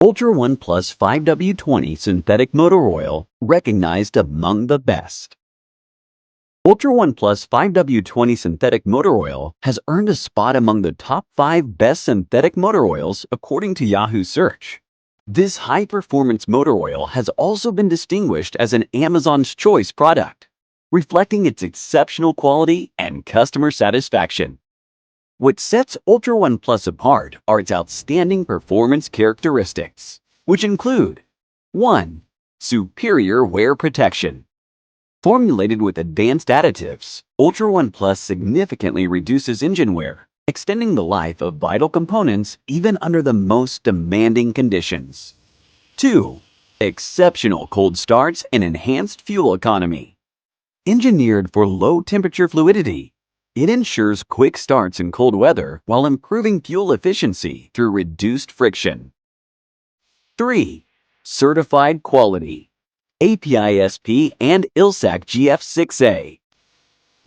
Ultra1Plus 5W-20 synthetic motor oil, recognized among the best. Ultra1Plus 5W-20 synthetic motor oil has earned a spot among the top 5 best synthetic motor oils according to Yahoo search. This high-performance motor oil has also been distinguished as an Amazon's Choice product, reflecting its exceptional quality and customer satisfaction. What sets Ultra1Plus apart are its outstanding performance characteristics, which include 1. Superior wear protection. Formulated with advanced additives, Ultra1Plus significantly reduces engine wear, extending the life of vital components even under the most demanding conditions. 2. Exceptional cold starts and enhanced fuel economy. Engineered for low-temperature fluidity, it ensures quick starts in cold weather while improving fuel efficiency through reduced friction. 3. Certified quality. API-SP and ILSAC GF6A.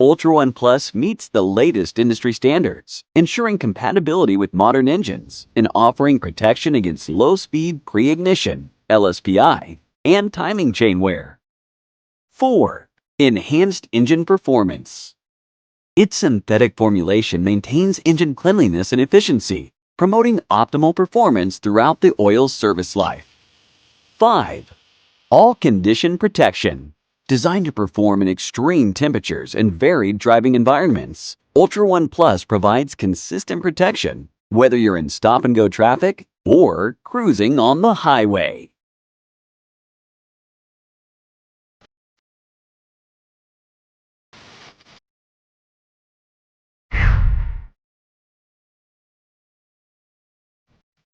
Ultra1Plus meets the latest industry standards, ensuring compatibility with modern engines and offering protection against low-speed pre-ignition, LSPI, and timing chain wear. 4. Enhanced engine performance. Its synthetic formulation maintains engine cleanliness and efficiency, promoting optimal performance throughout the oil's service life. 5. All-condition protection. Designed to perform in extreme temperatures and varied driving environments, Ultra1Plus provides consistent protection, whether you're in stop-and-go traffic or cruising on the highway.